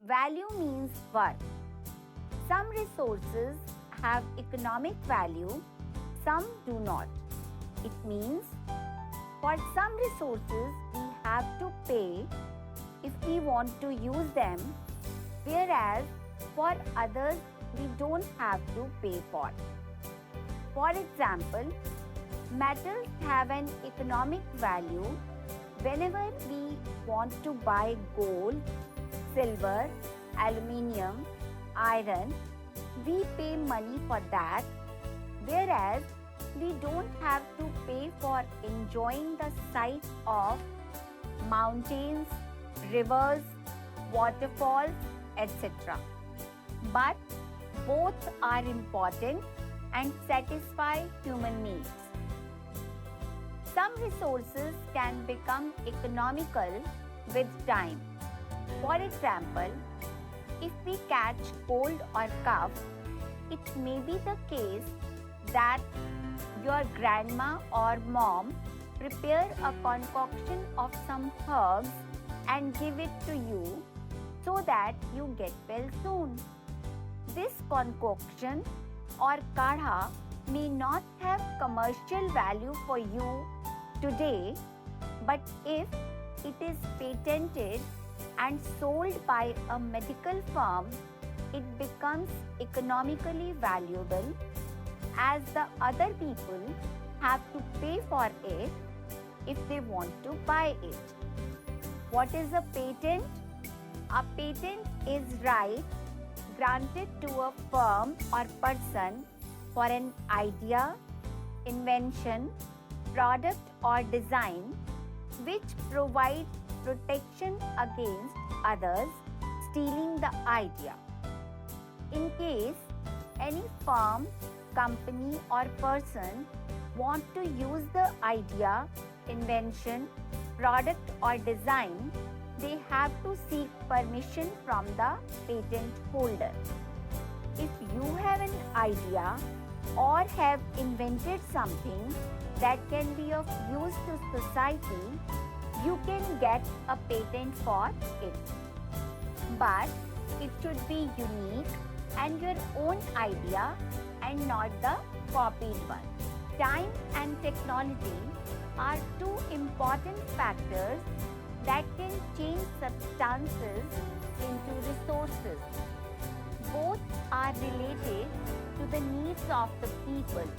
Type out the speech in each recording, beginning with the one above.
Value means worth. Some resources have economic value, some do not. It means for some resources we have to pay if we want to use them, whereas for others we don't have to pay for. For example, metals have an economic value. Whenever we want to buy gold, silver, aluminium, iron, we pay money for that, whereas we don't have to pay for enjoying the sight of mountains, rivers, waterfalls, etc. But both are important and satisfy human needs. Some resources can become economical with time. For example, if we catch cold or cough, it may be the case that your grandma or mom prepare a concoction of some herbs and give it to you so that you get well soon. This concoction or kadha may not have commercial value for you today, but if it is patented and sold by a medical firm, it becomes economically valuable as the other people have to pay for it if they want to buy it. What is a patent? A patent is right granted to a firm or person for an idea, invention, product or design which provides protection against others stealing the idea. In case any firm, company or person want to use the idea, invention, product or design, they have to seek permission from the patent holder. If you have an idea or have invented something that can be of use to society, you can get a patent for it. But it should be unique and your own idea and not the copied one. Time and technology are two important factors that can change substances into resources. Both are related to the needs of the people.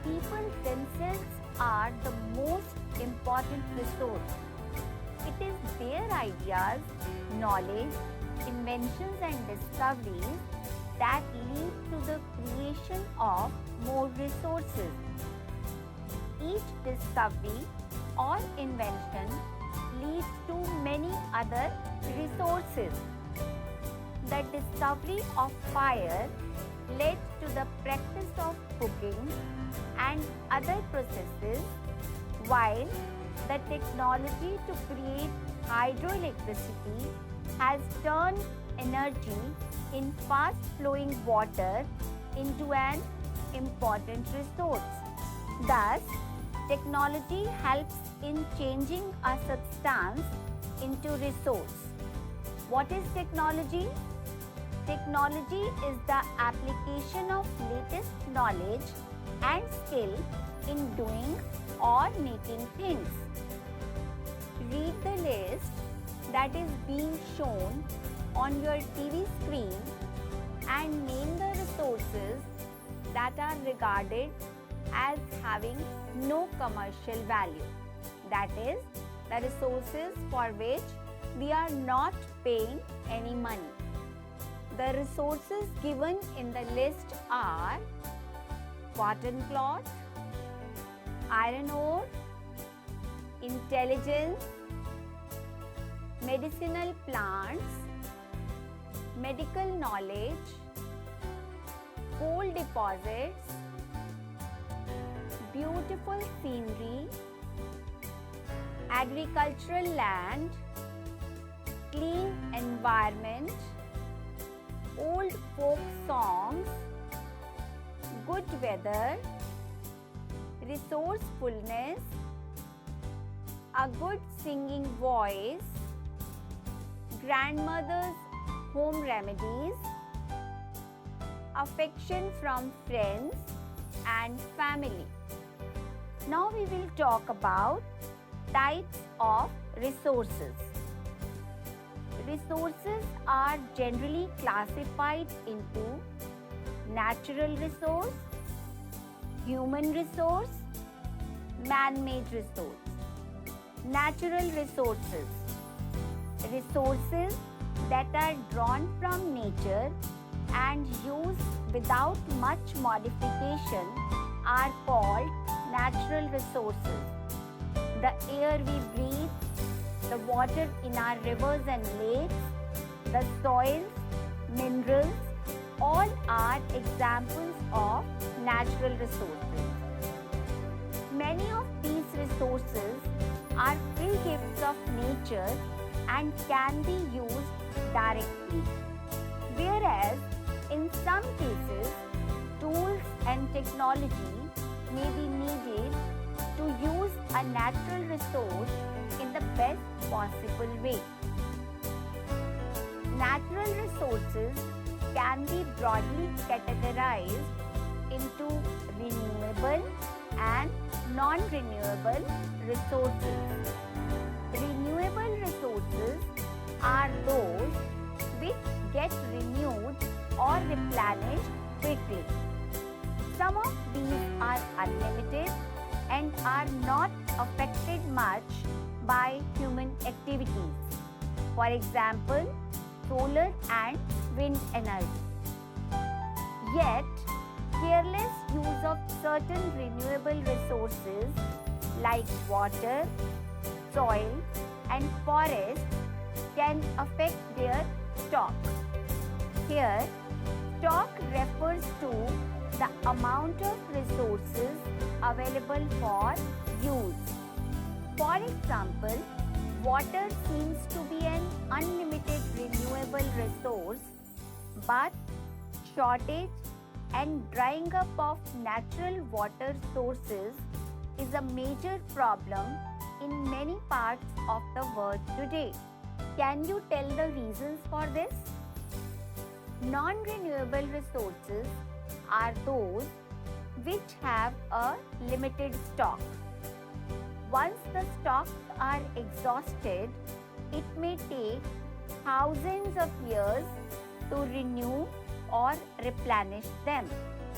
People themselves are the most important resource. It is their ideas, knowledge, inventions and discoveries that lead to the creation of more resources. Each discovery or invention leads to many other resources. The discovery of fire led to the practice of cooking and other processes, while the technology to create hydroelectricity has turned energy in fast-flowing water into an important resource. Thus, technology helps in changing a substance into resource. What is technology? Technology is the application of latest knowledge and skill in doing or making things. Read the list that is being shown on your TV screen and name the resources that are regarded as having no commercial value. That is, the resources for which we are not paying any money. The resources given in the list are cotton cloth, iron ore, intelligence, medicinal plants, medical knowledge, coal deposits, beautiful scenery, agricultural land, clean environment, old folk songs, good weather, resourcefulness, a good singing voice, grandmother's home remedies, affection from friends and family. Now we will talk about types of resources. Resources are generally classified into natural resource, human resource, man-made resource. Natural resources. Resources that are drawn from nature and used without much modification are called natural resources. The air we breathe, the water in our rivers and lakes, the soils, minerals, all are examples of natural resources. Many of these resources are free gifts of nature and can be used directly. Whereas in some cases, tools and technology may be needed to use a natural resource in the best possible way. Natural resources can be broadly categorized into renewable and non-renewable resources. Renewable resources are those which get renewed or replenished quickly. Some of these are unlimited and are not affected much by human activities. For example, solar and wind energy. Yet, careless use of certain renewable resources like water, soil, and forest can affect their stock. Here, stock refers to the amount of resources available for use. For example, water seems to be an unlimited renewable resource, but shortage and drying up of natural water sources is a major problem in many parts of the world today. Can you tell the reasons for this? Non-renewable resources are those which have a limited stock. Once the stocks are exhausted, it may take thousands of years to renew or replenish them.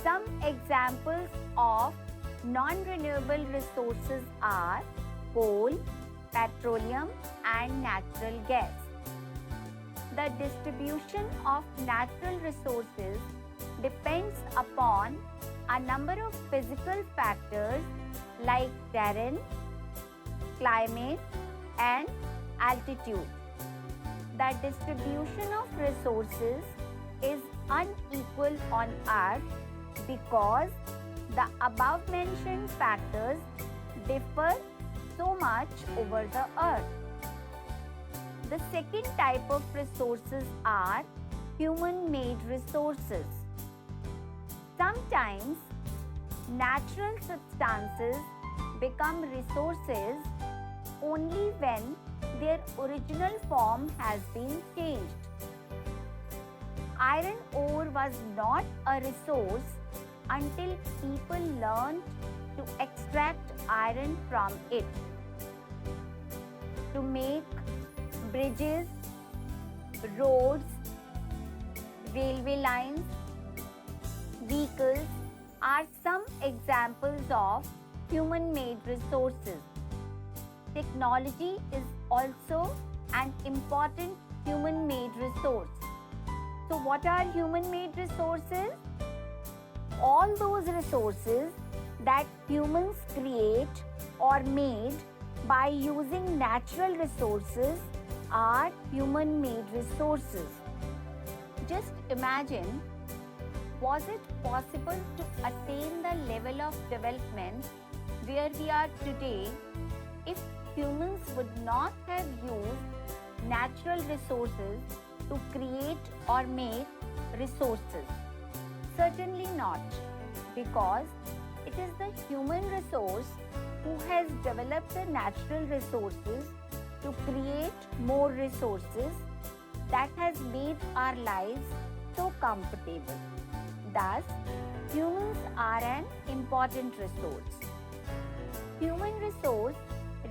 Some examples of non-renewable resources are coal, petroleum, and natural gas. The distribution of natural resources depends upon a number of physical factors like terrain, climate, and altitude. The distribution of resources is unequal on Earth because the above mentioned factors differ so much over the Earth. The second type of resources are human-made resources. Sometimes natural substances become resources only when their original form has been changed. Iron ore was not a resource until people learned to extract iron from it. To make bridges, roads, railway lines, vehicles are some examples of human-made resources. Technology is also an important human-made resource. So what are human-made resources? All those resources that humans create or made by using natural resources are human-made resources. Just imagine, was it possible to attain the level of development where we are today if humans would not have used natural resources to create or make resources? Certainly not, because it is the human resource who has developed the natural resources to create more resources that has made our lives so comfortable. Thus, humans are an important resource. Human resource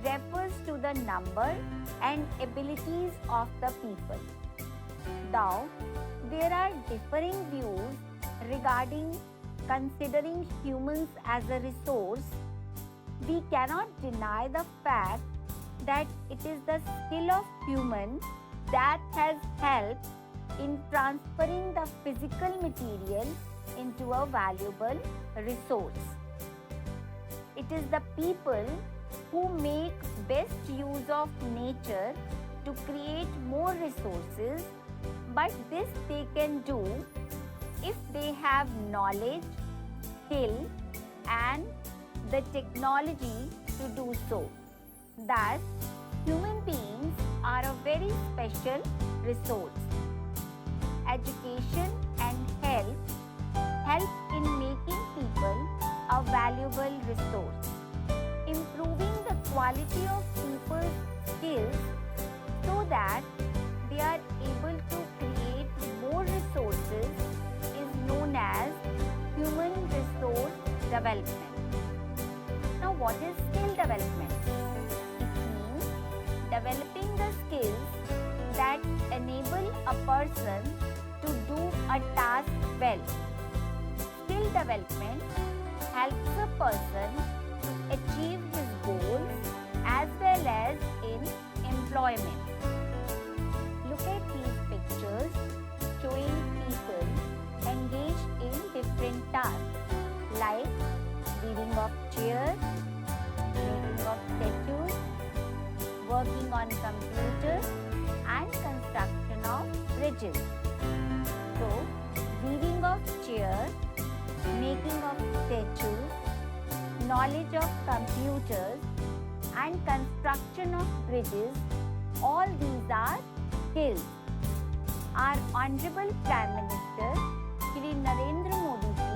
refers to the number and abilities of the people. Though there are differing views regarding considering humans as a resource, we cannot deny the fact that it is the skill of human that has helped in transferring the physical material into a valuable resource. It is the people who make best use of nature to create more resources, but this they can do if they have knowledge, skill, and the technology to do so. Thus, human beings are a very special resource. Education and health help in making people a valuable resource. Improving the quality of people's skills so that they are able to create more resources is known as human resource development. Now, what is skill development? It means developing the skills that enable a person to do a task well. Skill development helps a person to achieve his goals as well as in employment. Look at these pictures showing people engaged in different tasks like weaving of chairs, making of statues, working on computers, and construction of bridges. So, weaving of chairs, making of statues, knowledge of computers, and construction of bridges, all these are skills. Our Honorable Prime Minister Shri Narendra Modi ji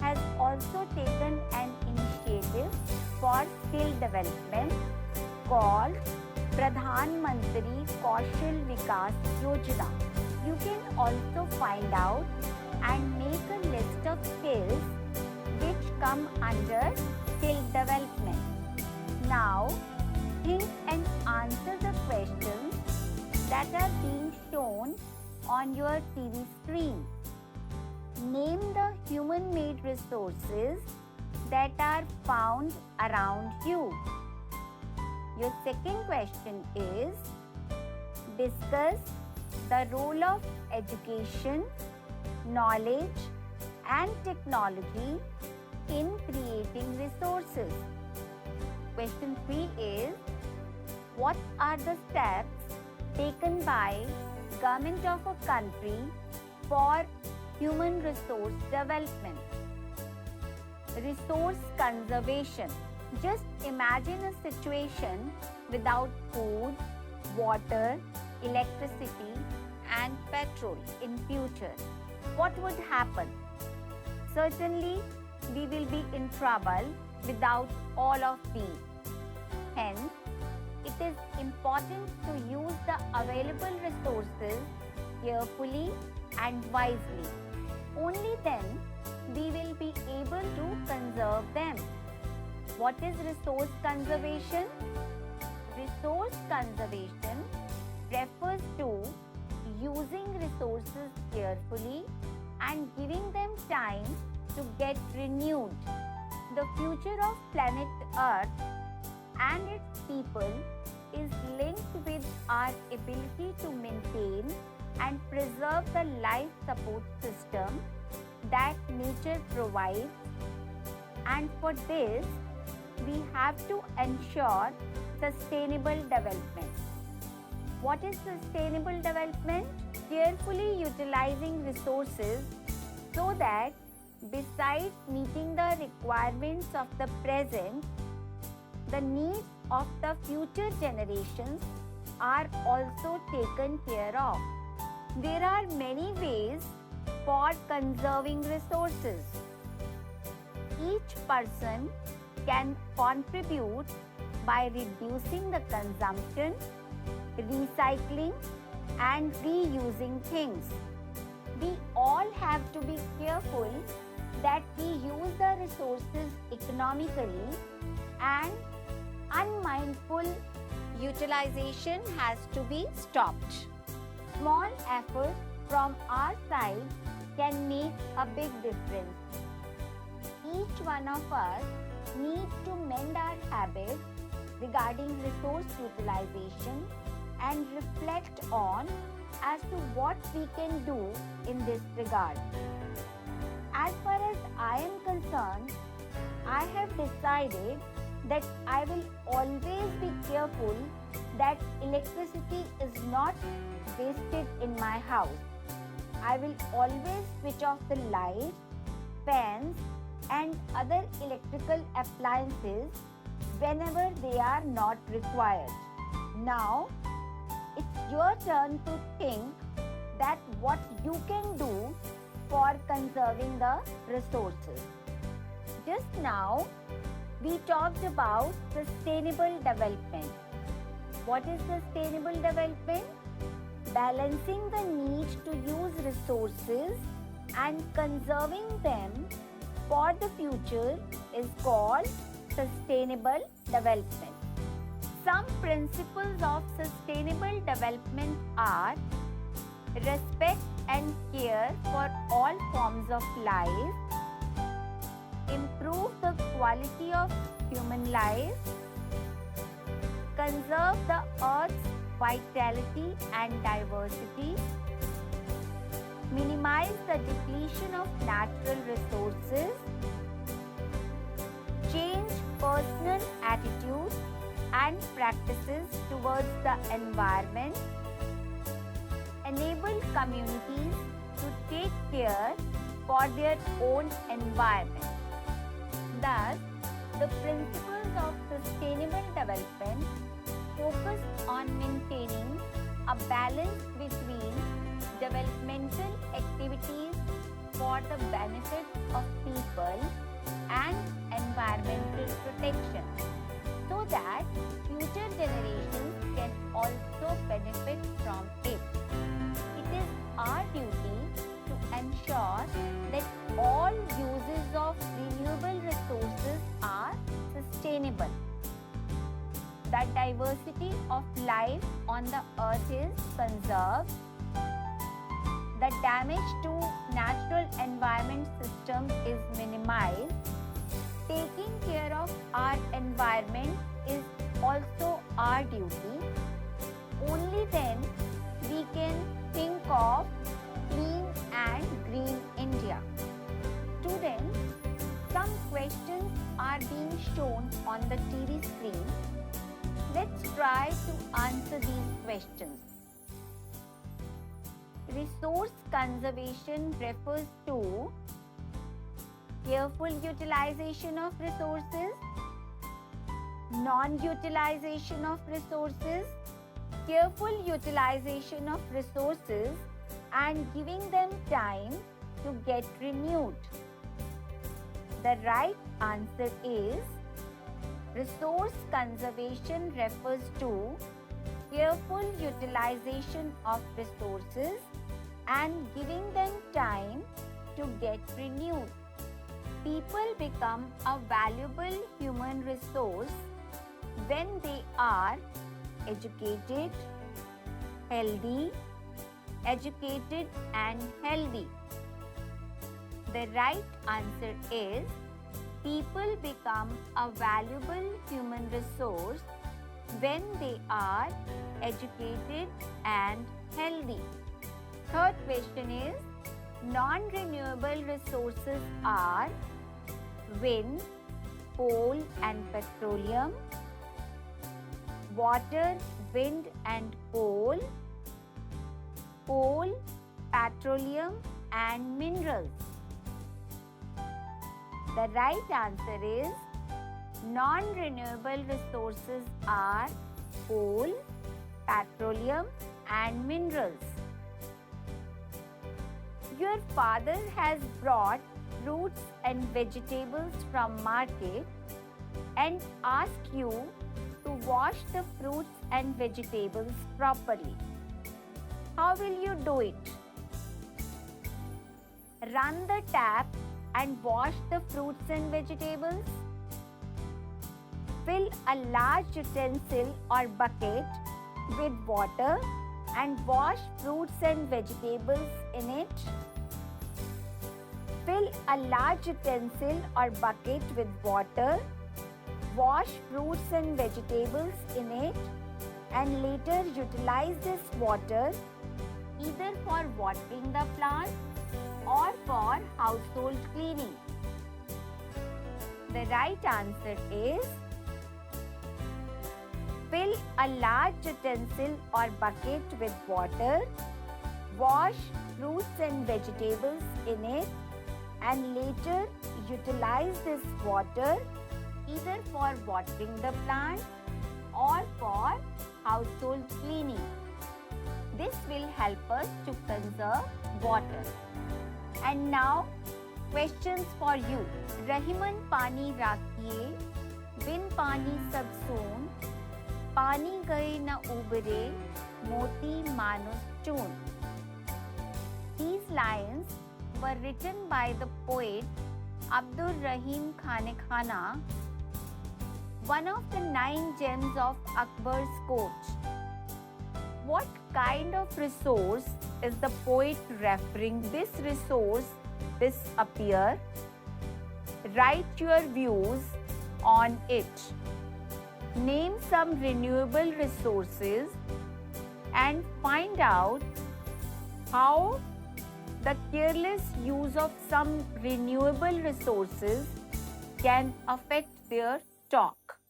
has also taken an initiative for skill development called Pradhan Mantri Kaushal Vikas Yojana. You can also find out and make a list of skills which come under skill development. Now, think and answer the questions that are being shown on your TV screen. Name the human-made resources that are found around you. Your second question is, discuss the role of education, knowledge, and technology in creating resources. Question 3 is, what are the steps taken by government of a country for human resource development? Resource conservation. Just imagine a situation without food, water, electricity, and petrol in future. What would happen? Certainly, we will be in trouble without all of these. Hence, it is important to use the available resources carefully and wisely. Only then we will be able to conserve them. What is resource conservation? Resource conservation refers to using resources carefully and giving them time to get renewed. The future of planet Earth and its people is linked with our ability to maintain and preserve the life support system that nature provides, and for this we have to ensure sustainable development. What is sustainable development? Carefully utilizing resources so that besides meeting the requirements of the present, the needs of the future generations are also taken care of. There are many ways for conserving resources. Each person can contribute by reducing the consumption, recycling, and reusing things. We all have to be careful that we use the resources economically, and unmindful utilization has to be stopped. Small efforts from our side can make a big difference. Each one of us needs to mend our habits regarding resource utilization and reflect on as to what we can do in this regard. As far as I am concerned, I have decided that I will always be careful that electricity is not wasted in my house. I will always switch off the lights, fans, and other electrical appliances whenever they are not required. Now, it's your turn to think that what you can do for conserving the resources. Just now, we talked about sustainable development. What is sustainable development? Balancing the need to use resources and conserving them for the future is called sustainable development. Some principles of sustainable development are respect and care for all forms of life, improve the quality of human life, conserve the earth's vitality and diversity, minimize the depletion of natural resources, change personal attitudes and practices towards the environment, enable communities to take care for their own environment. Thus, the principles of sustainable development focus on maintaining a balance between developmental activities for the benefit of people and environmental protection, so that future generations can also benefit from it. It is our duty to ensure that all uses of renewable resources are sustainable. The diversity of life on the earth is conserved. The damage to natural environment systems is minimized. Taking care of our environment is also our duty. Only then we can think of clean and green India. Students, some questions are being shown on the TV screen. Let's try to answer these questions. Resource conservation refers to careful utilization of resources, non-utilization of resources, careful utilization of resources and giving them time to get renewed. The right answer is resource conservation refers to careful utilization of resources and giving them time to get renewed. People become a valuable human resource when they are educated, healthy, educated and healthy. The right answer is people become a valuable human resource when they are educated and healthy. Third question is, non-renewable resources are wind, coal and petroleum, water, wind and coal, petroleum and minerals. The right answer is non-renewable resources are coal, petroleum and minerals. Your father has brought fruits and vegetables from market and asked you to wash the fruits and vegetables properly. How will you do it? Run the tap and wash the fruits and vegetables. Fill a large utensil or bucket with water and wash fruits and vegetables in it. Fill a large utensil or bucket with water, wash fruits and vegetables in it, and later utilize this water either for watering the plant or for household cleaning. The right answer is fill a large utensil or bucket with water, wash fruits and vegetables in it, and later utilize this water either for watering the plant or for household cleaning. This will help us to conserve water. And now, questions for you. Rahiman पानी राखिए, बिन पानी सब सून, पानी गए न उबरे, मोती मानुस चून. These lines were written by the poet Abdur Rahim Khanekhana, one of the 9 gems of Akbar's court. What kind of resource is the poet referring? This resource disappear. Write your views on it. Name some renewable resources and find out how the careless use of some renewable resources can affect their stock.